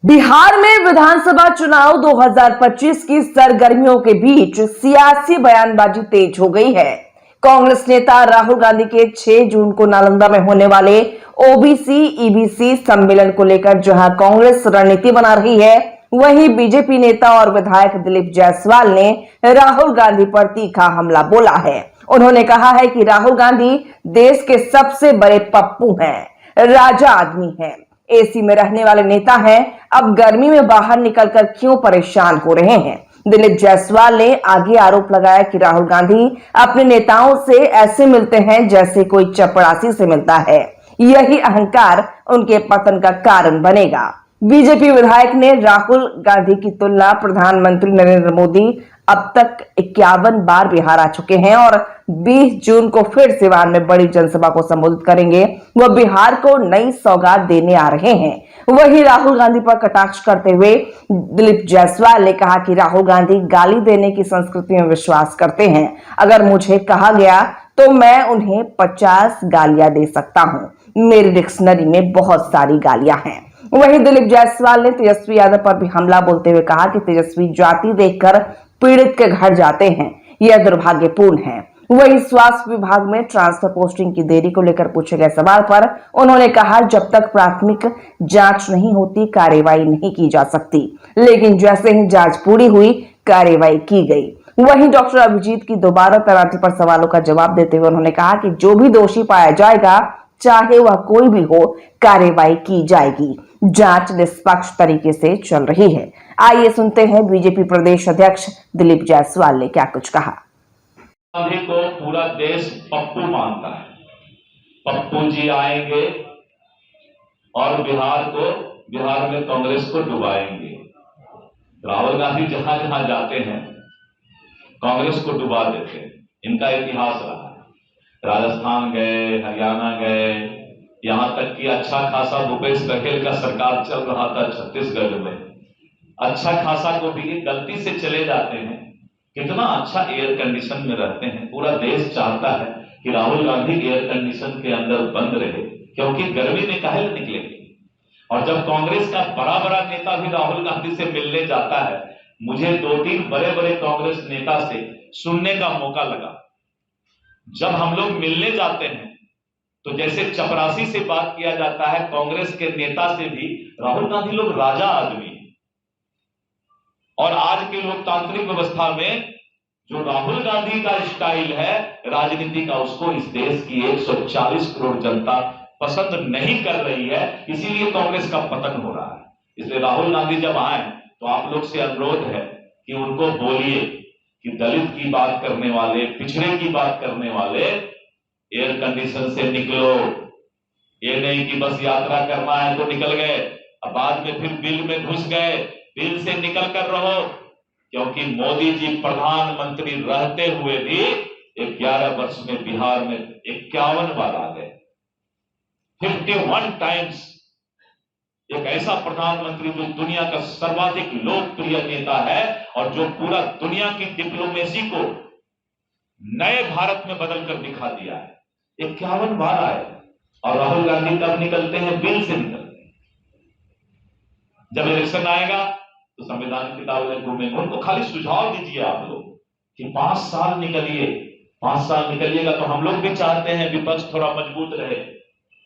बिहार में विधानसभा चुनाव 2025 की सरगर्मियों के बीच सियासी बयानबाजी तेज हो गई है। कांग्रेस नेता राहुल गांधी के 6 जून को नालंदा में होने वाले ओबीसी ईबीसी सम्मेलन को लेकर जहां कांग्रेस रणनीति बना रही है, वहीं बीजेपी नेता और विधायक दिलीप जायसवाल ने राहुल गांधी पर तीखा हमला बोला है। उन्होंने कहा है कि राहुल गांधी देश के सबसे बड़े पप्पू हैं, राजा आदमी हैं, एसी में रहने वाले नेता हैं, अब गर्मी में बाहर निकलकर क्यों परेशान हो रहे हैं। दिलीप जायसवाल ने आगे आरोप लगाया कि राहुल गांधी अपने नेताओं से ऐसे मिलते हैं जैसे कोई चपरासी से मिलता है। यही अहंकार उनके पतन का कारण बनेगा। बीजेपी विधायक ने राहुल गांधी की तुलना प्रधानमंत्री नरेंद्र मोदी अब तक 51 बार बिहार आ चुके हैं और 20 जून को फिर सिवान में बड़ी जनसभा को संबोधित करेंगे। वह बिहार को नई सौगात देने आ रहे हैं। वहीं राहुल गांधी पर कटाक्ष करते हुए दिलीप जायसवाल ने कहा कि राहुल गांधी गाली देने की संस्कृति में विश्वास करते हैं। अगर मुझे कहा गया तो मैं उन्हें 50 गालियां दे सकता हूं। मेरी डिक्शनरी में बहुत सारी गालियां हैं। वहीं दिलीप जायसवाल ने तेजस्वी यादव पर भी हमला बोलते हुए कहा कि तेजस्वी जाति देखकर पीड़ित के घर जाते हैं, यह दुर्भाग्यपूर्ण है। वहीं स्वास्थ्य विभाग में ट्रांसफर पोस्टिंग की देरी को लेकर पूछे गए सवाल पर उन्होंने कहा, जब तक प्राथमिक जांच नहीं होती कार्रवाई नहीं की जा सकती, लेकिन जैसे ही जांच पूरी हुई कार्रवाई की गई। वहीं डॉक्टर अभिजीत की दोबारा तैनाती पर सवालों का जवाब देते हुए उन्होंने कहा कि जो भी दोषी पाया जाएगा, चाहे वह कोई भी हो, कार्रवाई की जाएगी। जांच निष्पक्ष तरीके से चल रही है। आइए सुनते हैं बीजेपी प्रदेश अध्यक्ष दिलीप जायसवाल ने क्या कुछ कहा। गांधी को पूरा देश पप्पू मानता है। पप्पू जी आएंगे और बिहार में कांग्रेस को डुबाएंगे। राहुल गांधी जहां जहां जाते हैं कांग्रेस को डुबा देते हैं। इनका इतिहास रहा है। राजस्थान गए, हरियाणा गए, यहां तक कि अच्छा खासा भूपेश बघेल का सरकार चल रहा था छत्तीसगढ़ में, अच्छा खासा को भी गलती से चले जाते हैं। कितना अच्छा एयर कंडीशन में रहते हैं। पूरा देश चाहता है कि राहुल गांधी एयर कंडीशन के अंदर बंद रहे, क्योंकि गर्मी में काहे निकलेंगे। और जब कांग्रेस का बड़ा बड़ा नेता भी राहुल गांधी से मिलने जाता है, मुझे 2-3 बड़े बड़े कांग्रेस नेता से सुनने का मौका लगा। जब हम लोग मिलने जाते हैं तो जैसे चपरासी से बात किया जाता है, कांग्रेस के नेता से भी राहुल गांधी लोग राजा आदमी। और आज के लोकतांत्रिक व्यवस्था में जो राहुल गांधी का स्टाइल है राजनीति का, उसको इस देश की 140 करोड़ जनता पसंद नहीं कर रही है। इसीलिए कांग्रेस का पतन हो रहा है। इसलिए राहुल गांधी जब आए तो आप लोग से अनुरोध है कि उनको बोलिए कि दलित की बात करने वाले, पिछड़े की बात करने वाले, एयर कंडीशन से निकलो। ये नहीं कि बस यात्रा करना है तो निकल गए, अब बाद में फिर बिल में घुस गए। बिल से निकल कर रहो, क्योंकि मोदी जी प्रधानमंत्री रहते हुए भी 11 वर्ष में बिहार में 51 बार आ गए। 51 टाइम्स एक ऐसा प्रधानमंत्री जो दुनिया का सर्वाधिक लोकप्रिय नेता है और जो पूरा दुनिया की डिप्लोमेसी को नए भारत में बदलकर दिखा दिया है। 51 बार आए। और राहुल गांधी कब निकलते हैं? बिल से निकलते हैं। जब इलेक्शन आएगा तो संविधान किताब में घूमेंगे। उनको खाली सुझाव दीजिए आप लोग कि 5 साल निकलिए। 5 साल निकलिएगा तो हम लोग भी चाहते हैं विपक्ष थोड़ा मजबूत रहे,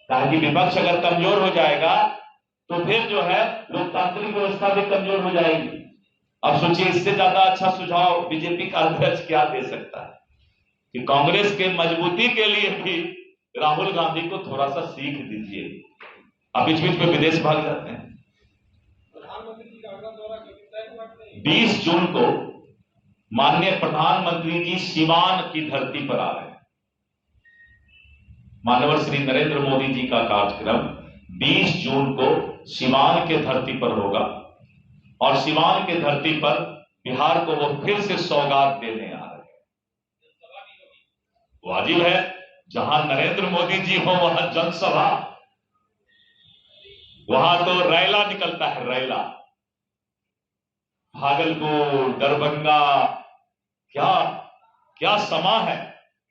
ताकि विपक्ष अगर कमजोर हो जाएगा तो फिर जो है लोकतांत्रिक व्यवस्था भी कमजोर हो जाएगी। अब सोचिए, इससे ज्यादा अच्छा सुझाव बीजेपी का अध्यक्ष क्या दे सकता है कि कांग्रेस के मजबूती के लिए भी राहुल गांधी को थोड़ा सा सीख दीजिए। अब बीच बीच में विदेश भाग जाते हैं। 20 जून को माननीय प्रधानमंत्री जी सिवान की धरती पर आ रहे हैं। माननीय श्री नरेंद्र मोदी जी का कार्यक्रम 20 जून को सिवान के धरती पर होगा और सिवान के धरती पर बिहार को वो फिर से सौगात देने आ रहे हैं। वाजिब है, जहां नरेंद्र मोदी जी हो वहां जनसभा, वहां तो रैला निकलता है, रैला। भागलपुर, दरभंगा, क्या क्या समा है।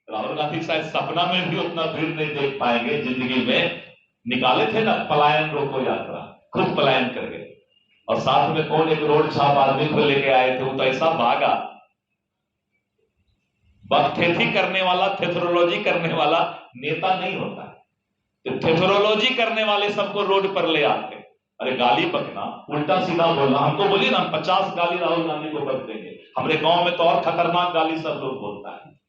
राहुल गांधी शायद सपना में भी उतना भीड़ नहीं देख पाएंगे जिंदगी में। निकाले थे ना पलायन रोको यात्रा, खुद पलायन कर गए और साथ में कौन एक रोड छाप आदमी को लेके आए थे, वो तो ऐसा भागा। बकथेथी करने वाला, थेथरोलॉजी करने वाला नेता नहीं होता है। थेथरोलॉजी करने वाले सबको रोड पर ले आते। अरे गाली बकना, उल्टा सीधा बोलना, हमको बोलिए ना 50 गाली राहुल गांधी को बक देंगे। हमारे गांव में तो और खतरनाक गाली सब लोग बोलता है।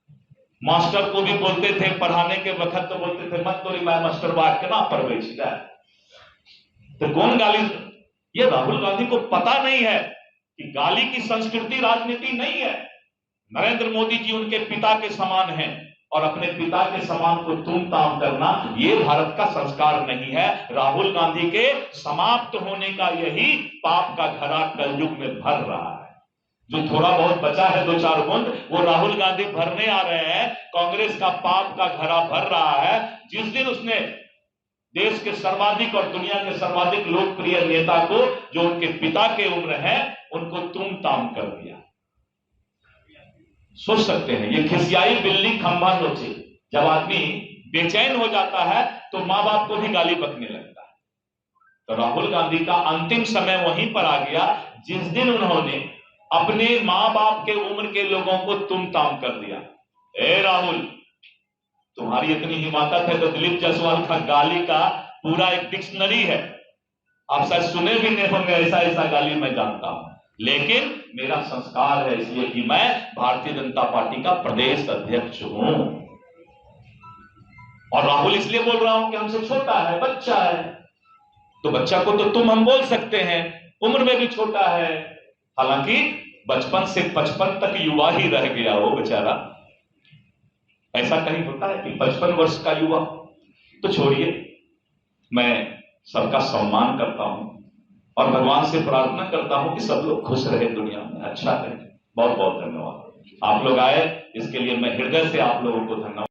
मास्टर को भी बोलते थे, पढ़ाने के वक्त तो बोलते थे मत तोरी मैं मास्टर बात के ना पर बेचता है। तो कौन गाली? ये राहुल गांधी को पता नहीं है कि गाली की संस्कृति राजनीति नहीं है। नरेंद्र मोदी जी उनके पिता के समान हैं और अपने पिता के समान को तुम ताम करना ये भारत का संस्कार नहीं है। राहुल गांधी के समाप्त होने का यही पाप का घड़ा कलयुग में भर रहा है। जो थोड़ा बहुत बचा है 2-4 बूंद, वो राहुल गांधी भरने आ रहे हैं। कांग्रेस का पाप का घड़ा भर रहा है। जिस दिन उसने देश के सर्वाधिक और दुनिया के सर्वाधिक लोकप्रिय नेता को, जो उनके पिता के उम्र है, उनको तुम ताम कर दिया। सोच सकते हैं, ये खिसियाई बिल्ली खंभा नोचे। जब आदमी बेचैन हो जाता है तो मां बाप को भी गाली बकने लगता है। तो राहुल गांधी का अंतिम समय वहीं पर आ गया जिस दिन उन्होंने अपने मां बाप के उम्र के लोगों को तुम ताम कर दिया। ए राहुल, तुम्हारी इतनी हिम्मत है तो दिलीप जायसवाल का गाली का पूरा एक डिक्शनरी है। आप शायद सुने भी नहीं होंगे, ऐसा ऐसा गाली मैं जानता हूं। लेकिन मेरा संस्कार है इसलिए कि मैं भारतीय जनता पार्टी का प्रदेश अध्यक्ष हूं। और राहुल इसलिए बोल रहा हूं कि हमसे छोटा है, बच्चा है। तो बच्चा को तो तुम हम बोल सकते हैं, उम्र में भी छोटा है। हालांकि बचपन से 55 तक युवा ही रह गया वो बेचारा। ऐसा कहीं होता है कि 55 वर्ष का युवा? तो छोड़िए, मैं सबका सम्मान करता हूं और भगवान से प्रार्थना करता हूं कि सब लोग खुश रहे, दुनिया में अच्छा रहे। बहुत बहुत धन्यवाद। आप लोग आए इसके लिए मैं हृदय से आप लोगों को धन्यवाद।